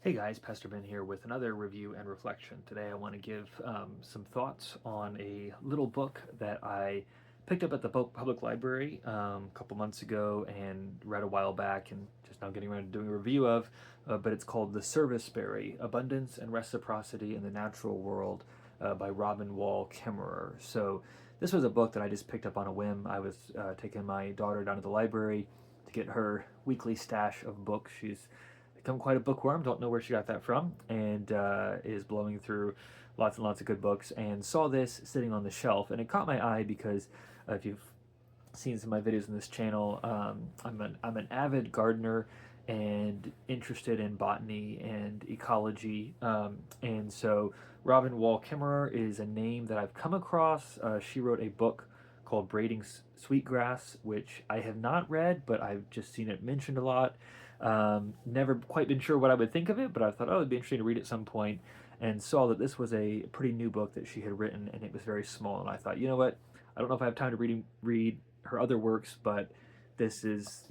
Hey guys, Pastor Ben here with another review and reflection. Today I want to give some thoughts on a little book that I picked up at the public library a couple months ago and read a while back and just now getting around to doing a review of, but it's called The Serviceberry, Abundance and Reciprocity in the Natural World by Robin Wall Kimmerer. So this was a book that I just picked up on a whim. I was taking my daughter down to the library to get her weekly stash of books. She's become quite a bookworm. Don't know where she got that from, and is blowing through lots and lots of good books. And saw this sitting on the shelf, and it caught my eye because if you've seen some of my videos on this channel, I'm an avid gardener and interested in botany and ecology, and so Robin Wall Kimmerer is a name that I've come across. She wrote a book called Braiding Sweetgrass, which I have not read, but I've just seen it mentioned a lot. Never quite been sure what I would think of it, but I thought, oh, it'd be interesting to read at some point, and saw that this was a pretty new book that she had written, and it was very small. And I thought, you know what? I don't know if I have time to read her other works, but this is,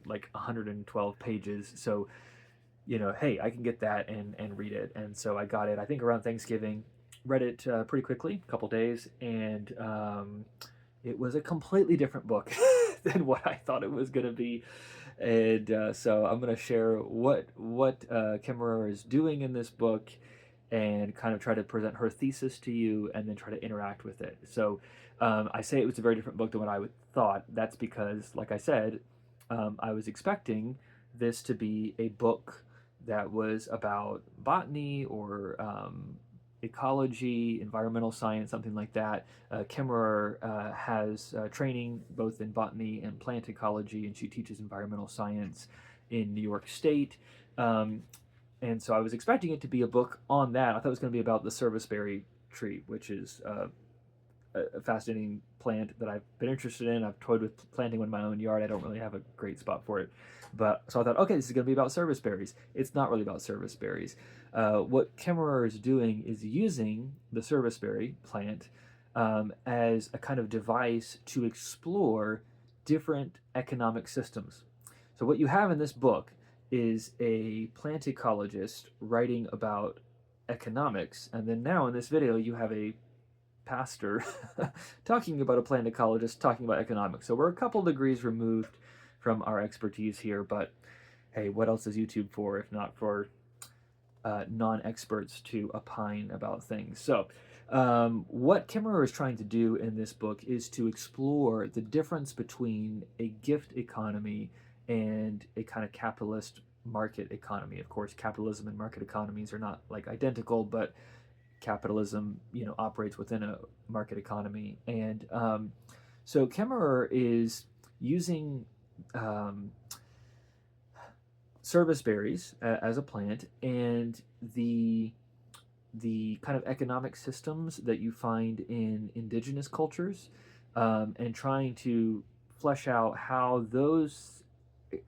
like 112 pages. So, hey, I can get that and read it. And so I got it, I think, around Thanksgiving, read it pretty quickly, a couple days, and it was a completely different book than what I thought it was going to be. And so I'm going to share what Kimmerer is doing in this book and kind of try to present her thesis to you and then try to interact with it. So I say it was a very different book than what I would thought. That's because, like I said, I was expecting this to be a book that was about botany or ecology, environmental science, something like that. Kimmerer has training both in botany and plant ecology, and she teaches environmental science in New York State. And so I was expecting it to be a book on that. I thought it was going to be about the serviceberry tree, which is a fascinating plant that I've been interested in. I've toyed with planting one in my own yard. I don't really have a great spot for it. But so I thought, okay, this is going to be about serviceberries. It's not really about serviceberries. What Kimmerer is doing is using the serviceberry plant as a kind of device to explore different economic systems. So what you have in this book is a plant ecologist writing about economics, and then now in this video you have a pastor talking about a plant ecologist talking about economics. So we're a couple degrees removed from our expertise here, but hey, what else is YouTube for if not for non-experts to opine about things? So what Kimmerer is trying to do in this book is to explore the difference between a gift economy and a kind of capitalist market economy. Of course, capitalism and market economies are not like identical, but capitalism, operates within a market economy. And so Kimmerer is using serviceberries as a plant and the kind of economic systems that you find in indigenous cultures, and trying to flesh out how those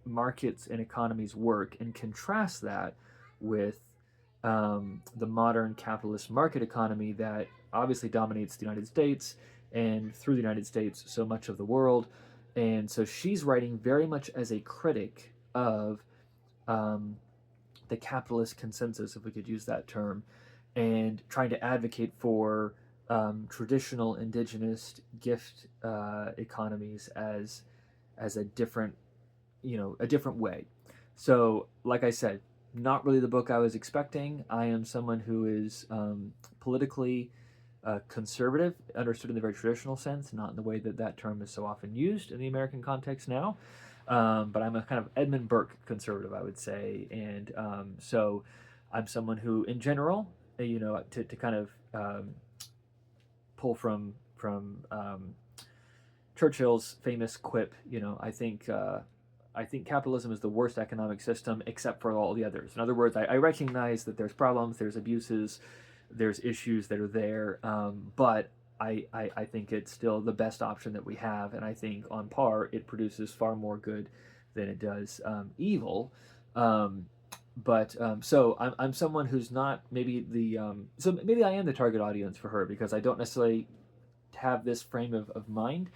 markets and economies work and contrast that with the modern capitalist market economy that obviously dominates the United States, and through the United States, so much of the world. And so she's writing very much as a critic of the capitalist consensus, if we could use that term, and trying to advocate for traditional indigenous gift economies as a different way. So, like I said, not really the book I was expecting. I am someone who is politically conservative, understood in the very traditional sense, not in the way that that term is so often used in the American context now. But I'm a kind of Edmund Burke conservative, I would say. And so I'm someone who, in general, to kind of pull from Churchill's famous quip, I think capitalism is the worst economic system except for all the others. In other words, I recognize that there's problems, there's abuses, there's issues that are there, but I think it's still the best option that we have, and I think on par it produces far more good than it does evil. So I'm someone who's not maybe so maybe I am the target audience for her because I don't necessarily have this frame of mind.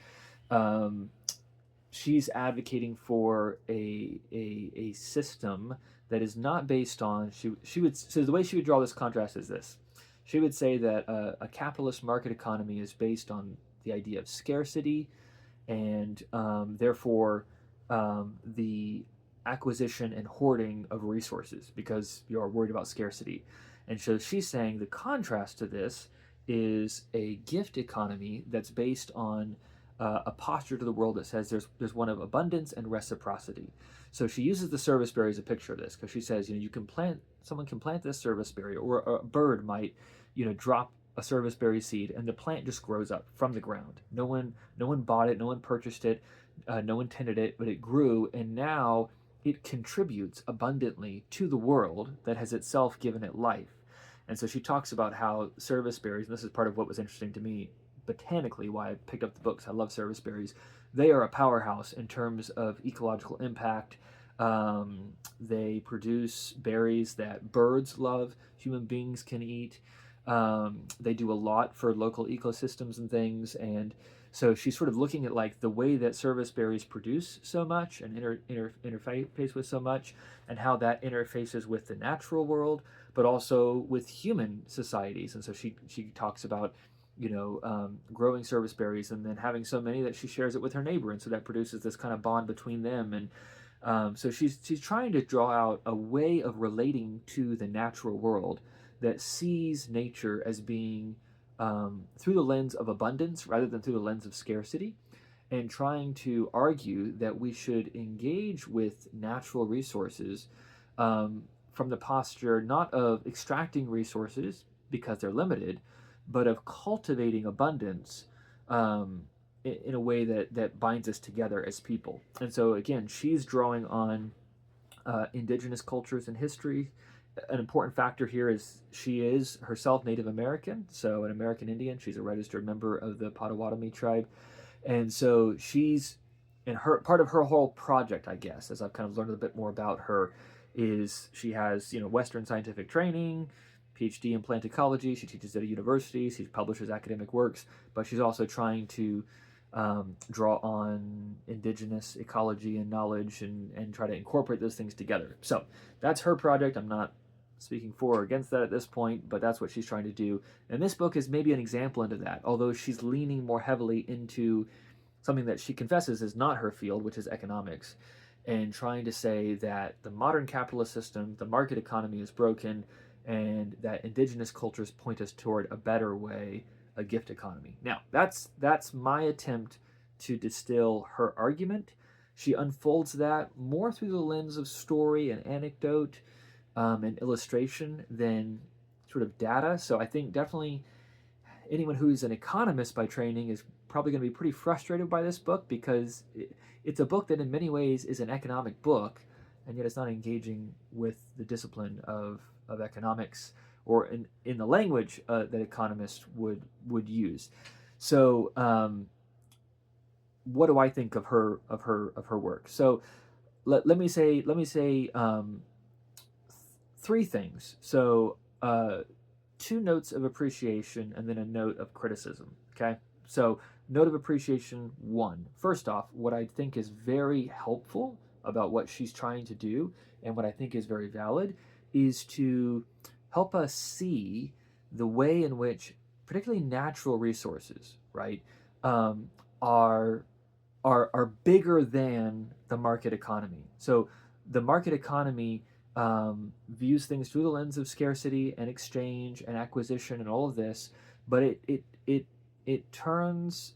She's advocating for a system that is not based on, she would, so the way she would draw this contrast is this. She would say that a capitalist market economy is based on the idea of scarcity, and therefore the acquisition and hoarding of resources because you are worried about scarcity. And so she's saying the contrast to this is a gift economy that's based on a posture to the world that says there's one of abundance and reciprocity. So she uses the serviceberry as a picture of this because she says, you can plant, someone can plant this serviceberry, or a bird might, drop a serviceberry seed, and the plant just grows up from the ground. No one bought it, no one purchased it, no one tended it, but it grew, and now it contributes abundantly to the world that has itself given it life. And so she talks about how serviceberries, and this is part of what was interesting to me botanically, why I picked up the books. I love serviceberries. They are a powerhouse in terms of ecological impact. They produce berries that birds love, human beings can eat. They do a lot for local ecosystems and things. And so she's sort of looking at like the way that serviceberries produce so much and interface with so much, and how that interfaces with the natural world, but also with human societies. And so she talks about growing serviceberries and then having so many that she shares it with her neighbor, and so that produces this kind of bond between them. And so she's trying to draw out a way of relating to the natural world that sees nature as being through the lens of abundance rather than through the lens of scarcity, and trying to argue that we should engage with natural resources from the posture not of extracting resources because they're limited, but of cultivating abundance in a way that binds us together as people. And so again, she's drawing on indigenous cultures and history. An important factor here is she is herself Native American, so an American Indian. She's a registered member of the Potawatomi tribe. And so she's, in her part of her whole project, I guess, as I've kind of learned a bit more about her, is she has Western scientific training, PhD in plant ecology. She teaches at a university. She publishes academic works, but she's also trying to draw on indigenous ecology and knowledge, and try to incorporate those things together. So that's her project. I'm not speaking for or against that at this point, but that's what she's trying to do. And this book is maybe an example into that, although she's leaning more heavily into something that she confesses is not her field, which is economics, and trying to say that the modern capitalist system, the market economy, is broken, and that indigenous cultures point us toward a better way, a gift economy. Now, that's my attempt to distill her argument. She unfolds that more through the lens of story and anecdote and illustration than sort of data. So I think definitely anyone who's an economist by training is probably going to be pretty frustrated by this book, because it's a book that in many ways is an economic book, and yet it's not engaging with the discipline of economics, or in the language that economists would use. So what do I think of her work? So let me say three things. So 2 notes of appreciation and then a note of criticism. Okay. So note of appreciation 1. First off, what I think is very helpful about what she's trying to do, and what I think is very valid, is to help us see the way in which particularly natural resources, right, are bigger than the market economy. So the market economy views things through the lens of scarcity and exchange and acquisition and all of this, but it turns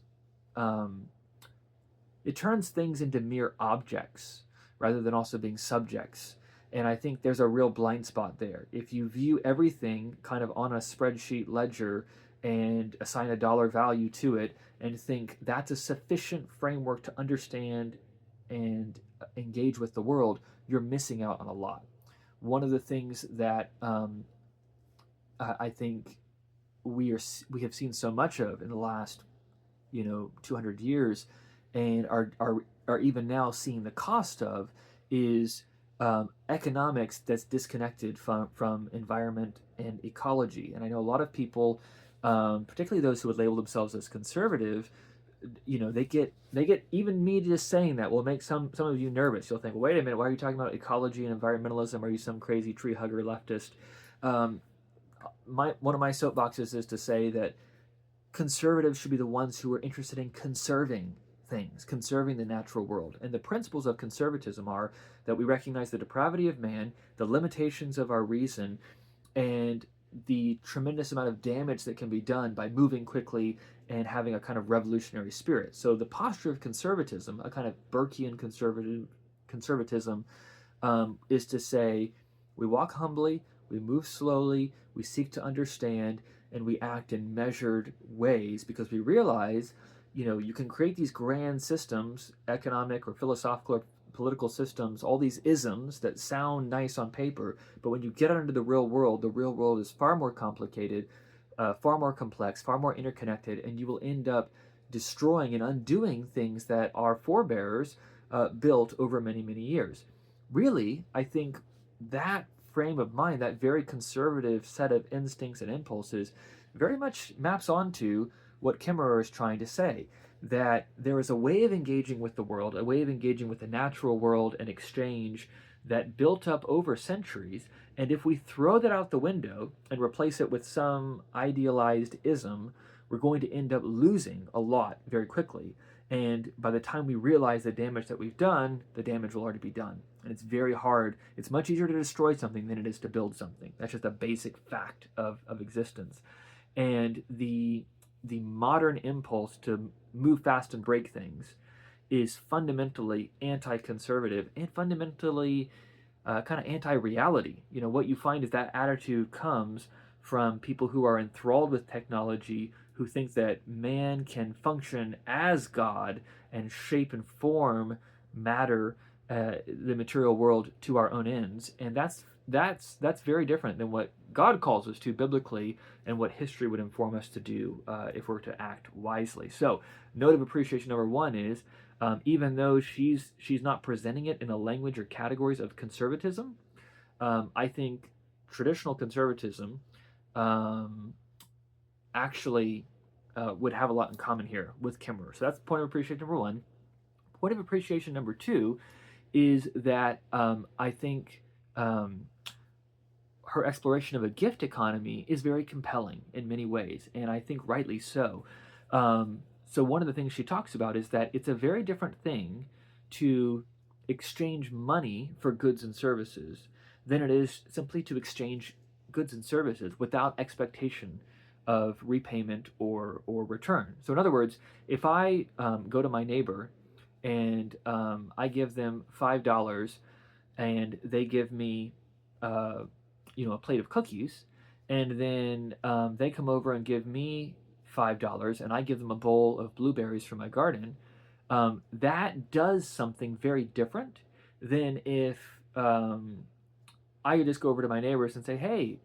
things into mere objects rather than also being subjects. And I think there's a real blind spot there. If you view everything kind of on a spreadsheet ledger and assign a dollar value to it and think that's a sufficient framework to understand and engage with the world, you're missing out on a lot. One of the things that I think we have seen so much of in the last 200 years, and are even now seeing the cost of, is economics that's disconnected from environment and ecology. And I know a lot of people, particularly those who would label themselves as conservative, they get even me just saying that will make some of you nervous. You'll think, wait a minute, why are you talking about ecology and environmentalism? Are you some crazy tree hugger leftist? Um, one of my soapboxes is to say that conservatives should be the ones who are interested in conserving things, conserving the natural world. And the principles of conservatism are that we recognize the depravity of man, the limitations of our reason, and the tremendous amount of damage that can be done by moving quickly and having a kind of revolutionary spirit. So the posture of conservatism, a kind of Burkean conservatism, is to say we walk humbly, we move slowly, we seek to understand, and we act in measured ways because we realize, you can create these grand systems, economic or philosophical or political systems, all these isms that sound nice on paper, but when you get out into the real world is far more complicated, far more complex, far more interconnected, and you will end up destroying and undoing things that our forebears built over many, many years. Really, I think that frame of mind, that very conservative set of instincts and impulses, very much maps onto what Kimmerer is trying to say, that there is a way of engaging with the world, a way of engaging with the natural world and exchange that built up over centuries, and if we throw that out the window and replace it with some idealized ism, we're going to end up losing a lot very quickly. And by the time we realize the damage that we've done, the damage will already be done. And it's very hard. It's much easier to destroy something than it is to build something. That's just a basic fact of existence. And the modern impulse to move fast and break things is fundamentally anti-conservative and fundamentally kind of anti-reality. What you find is that attitude comes from people who are enthralled with technology, who think that man can function as God and shape and form matter, the material world, to our own ends, and that's very different than what God calls us to biblically and what history would inform us to do if we're to act wisely. So, note of appreciation number one is, even though she's not presenting it in a language or categories of conservatism, I think traditional conservatism actually would have a lot in common here with Kimmerer. So that's point of appreciation number one. Point of appreciation number two is that I think her exploration of a gift economy is very compelling in many ways, and I think rightly so. So one of the things she talks about is that it's a very different thing to exchange money for goods and services than it is simply to exchange goods and services without expectation of repayment or return. So in other words, if I go to my neighbor and I give them $5 and they give me a plate of cookies, and then they come over and give me $5 and I give them a bowl of blueberries from my garden, that does something very different than if I could just go over to my neighbors and say, hey,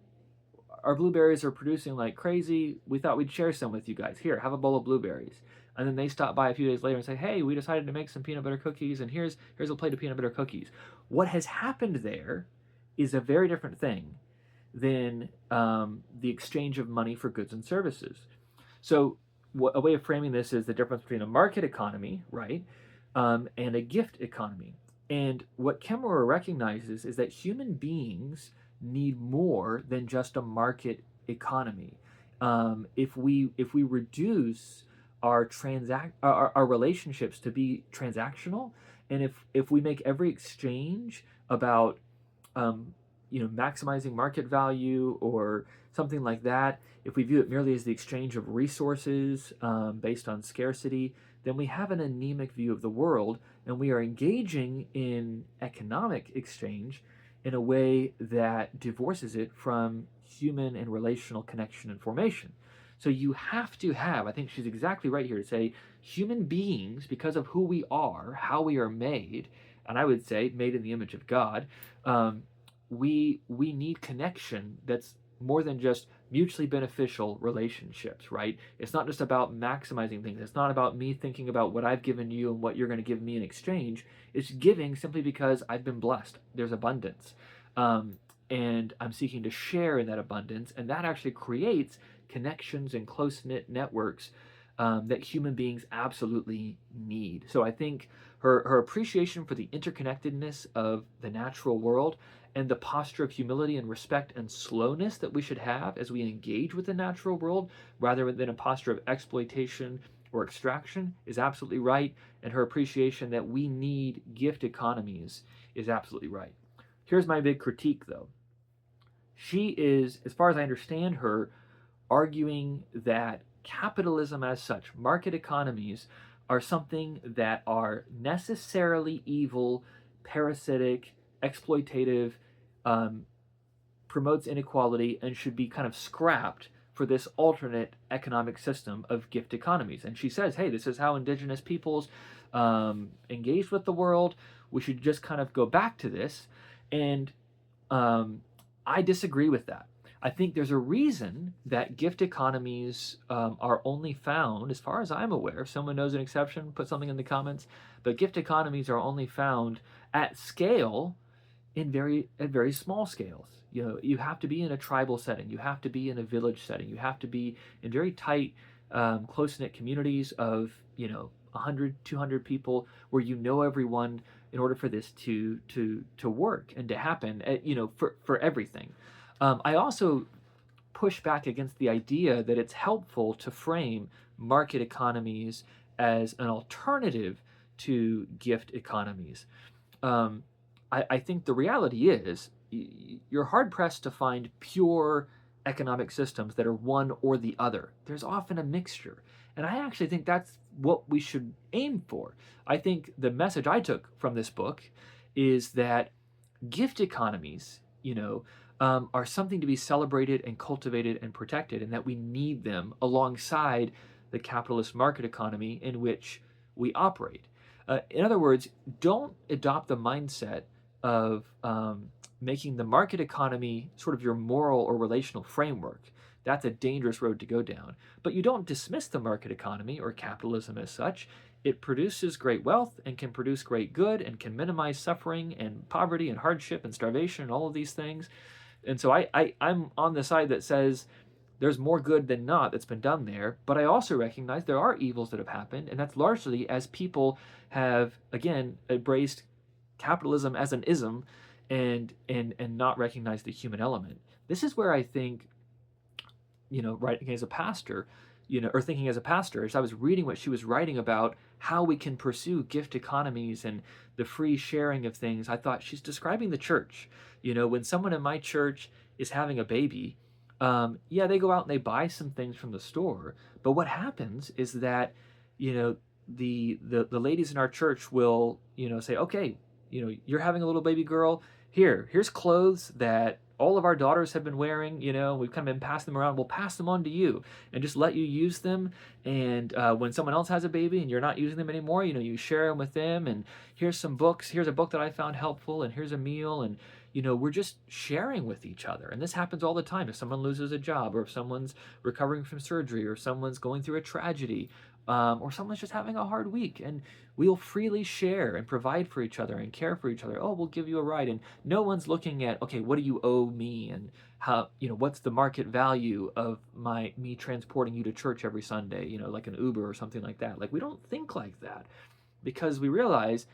our blueberries are producing like crazy. We thought we'd share some with you guys. Here, have a bowl of blueberries. And then they stop by a few days later and say, hey, we decided to make some peanut butter cookies, and here's a plate of peanut butter cookies. What has happened there is a very different thing than the exchange of money for goods and services. So a way of framing this is the difference between a market economy, right, and a gift economy. And what Kimmerer recognizes is that human beings need more than just a market economy. If we reduce our relationships to be transactional, and if we make every exchange about maximizing market value or something like that, if we view it merely as the exchange of resources based on scarcity, then we have an anemic view of the world, and we are engaging in economic exchange in a way that divorces it from human and relational connection and formation. So you have to have, I think she's exactly right here to say, human beings, because of who we are, how we are made, and I would say made in the image of God, we need connection that's more than just mutually beneficial relationships, right? It's not just about maximizing things. It's not about me thinking about what I've given you and what you're going to give me in exchange. It's giving simply because I've been blessed. There's abundance. And I'm seeking to share in that abundance. And that actually creates connections and close-knit networks that human beings absolutely need. So I think her appreciation for the interconnectedness of the natural world and the posture of humility and respect and slowness that we should have as we engage with the natural world rather than a posture of exploitation or extraction is absolutely right. And her appreciation that we need gift economies is absolutely right. Here's my big critique, though. She is, as far as I understand her, arguing that capitalism as such, market economies, are something that are necessarily evil, parasitic, exploitative, um, promotes inequality, and should be kind of scrapped for this alternate economic system of gift economies. And she says, hey, this is how indigenous peoples engaged with the world. We should just kind of go back to this. And I disagree with that. I think there's a reason that gift economies are only found, as far as I'm aware. If someone knows an exception, put something in the comments. But gift economies are only found at scale at very small scales. You have to be in a tribal setting. You have to be in a village setting. You have to be in very tight, close-knit communities of 100, 200 people where you know everyone in order for this to work and to happen. For everything. I also push back against the idea that it's helpful to frame market economies as an alternative to gift economies. I think the reality is you're hard-pressed to find pure economic systems that are one or the other. There's often a mixture. And I actually think that's what we should aim for. I think the message I took from this book is that gift economies, are something to be celebrated and cultivated and protected, and that we need them alongside the capitalist market economy in which we operate. In other words, don't adopt the mindset of making the market economy sort of your moral or relational framework. That's a dangerous road to go down. But you don't dismiss the market economy or capitalism as such. It produces great wealth and can produce great good and can minimize suffering and poverty and hardship and starvation and all of these things. And so I'm on the side that says there's more good than not that's been done there. But I also recognize there are evils that have happened, and that's largely as people have, again, embraced capitalism as an ism and not recognized the human element. This is where I think, writing as a pastor, or thinking as a pastor, as I was reading what she was writing about how we can pursue gift economies and the free sharing of things, I thought she's describing the church. When someone in my church is having a baby, they go out and they buy some things from the store. But what happens is that, the ladies in our church will, say, okay, you're having a little baby girl. Here's clothes that all of our daughters have been wearing, we've kind of been passing them around. We'll pass them on to you and just let you use them. And when someone else has a baby and you're not using them anymore, you share them with them. And here's some books. Here's a book that I found helpful. And here's a meal. And, we're just sharing with each other. And this happens all the time. If someone loses a job, or if someone's recovering from surgery, or someone's going through a tragedy, or someone's just having a hard week, and we'll freely share and provide for each other and care for each other. Oh, we'll give you a ride. And no one's looking at, okay, what do you owe me? And how, what's the market value of me transporting you to church every Sunday, like an Uber or something like that. Like, we don't think like that, because we realize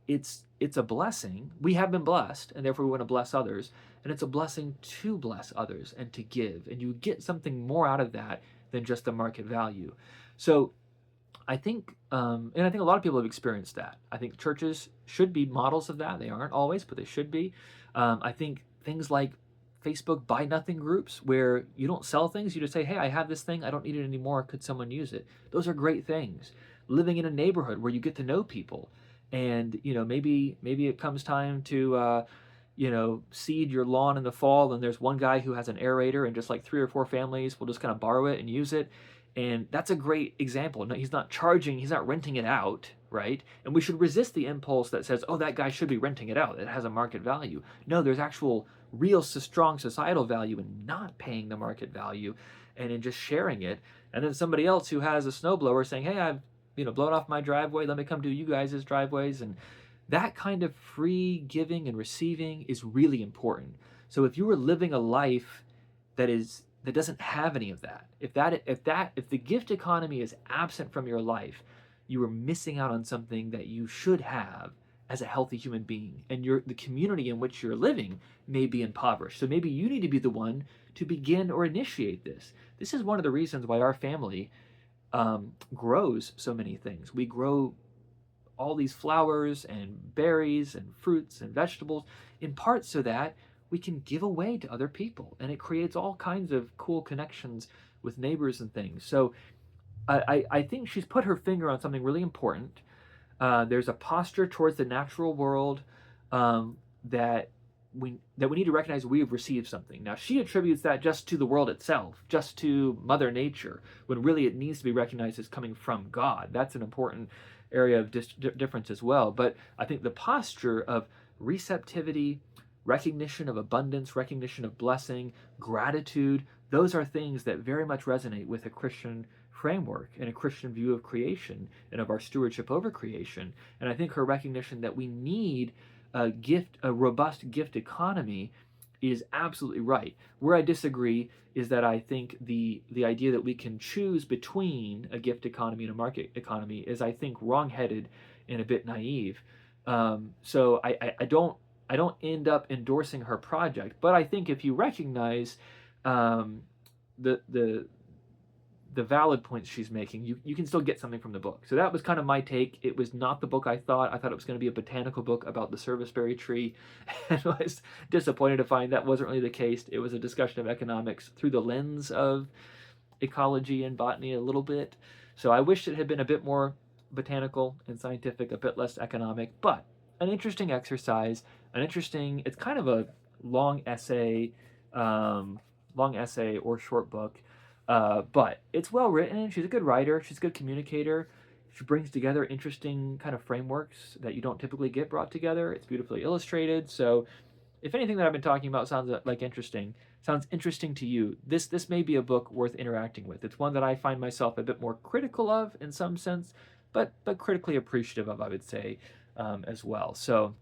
it's a blessing. We have been blessed, and therefore we want to bless others. And it's a blessing to bless others and to give. And you get something more out of that than just the market value. So I think, and I think a lot of people have experienced that. I think churches should be models of that. They aren't always, but they should be. I think things like Facebook buy nothing groups, where you don't sell things, you just say, hey, I have this thing, I don't need it anymore, could someone use it? Those are great things. Living in a neighborhood where you get to know people, and maybe it comes time to seed your lawn in the fall, and there's one guy who has an aerator, and just like 3 or 4 families will just kind of borrow it and use it. And that's a great example. No, he's not charging, he's not renting it out, right? And we should resist the impulse that says, oh, that guy should be renting it out, it has a market value. No, there's actual real strong societal value in not paying the market value and in just sharing it. And then somebody else who has a snowblower saying, hey, I've blown off my driveway, let me come do you guys' driveways. And that kind of free giving and receiving is really important. So if you were living a life that is that doesn't have any of that, if the gift economy is absent from your life, you are missing out on something that you should have as a healthy human being, and the community in which you're living may be impoverished. So maybe you need to be the one to begin or initiate this. This is one of the reasons why our family grows so many things. We grow all these flowers and berries and fruits and vegetables, in part so that we can give away to other people. And it creates all kinds of cool connections with neighbors and things. So I think she's put her finger on something really important. There's a posture towards the natural world that we need to recognize we have received something. Now, she attributes that just to the world itself, just to Mother Nature, when really it needs to be recognized as coming from God. That's an important area of difference as well. But I think the posture of receptivity, recognition of abundance, recognition of blessing, gratitude, those are things that very much resonate with a Christian framework and a Christian view of creation and of our stewardship over creation. And I think her recognition that we need a robust gift economy is absolutely right. Where I disagree is that I think the idea that we can choose between a gift economy and a market economy is, I think, wrongheaded and a bit naive. So I don't end up endorsing her project, but I think if you recognize the valid points she's making, you can still get something from the book. So that was kind of my take. It was not the book I thought. I thought it was going to be a botanical book about the serviceberry tree, and I was disappointed to find that wasn't really the case. It was a discussion of economics through the lens of ecology and botany a little bit. So I wish it had been a bit more botanical and scientific, a bit less economic, but an interesting exercise, it's kind of a long essay or short book. But it's well written. She's a good writer. She's a good communicator. She brings together interesting kind of frameworks that you don't typically get brought together. It's beautifully illustrated. So if anything that I've been talking about sounds interesting to you, this may be a book worth interacting with. It's one that I find myself a bit more critical of in some sense, but critically appreciative of, I would say, as well. So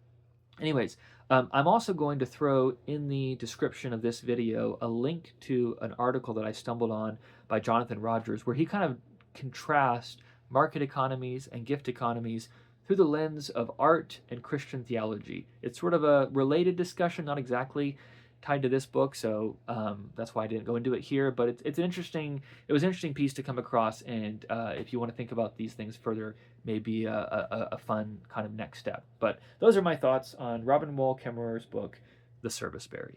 anyways, I'm also going to throw in the description of this video a link to an article that I stumbled on by Jonathan Rogers, where he kind of contrasts market economies and gift economies through the lens of art and Christian theology. It's sort of a related discussion, not exactly tied to this book, so that's why I didn't go into it here. But it was an interesting piece to come across, and if you want to think about these things further, maybe a fun kind of next step. But those are my thoughts on Robin Wall Kimmerer's book, The Serviceberry.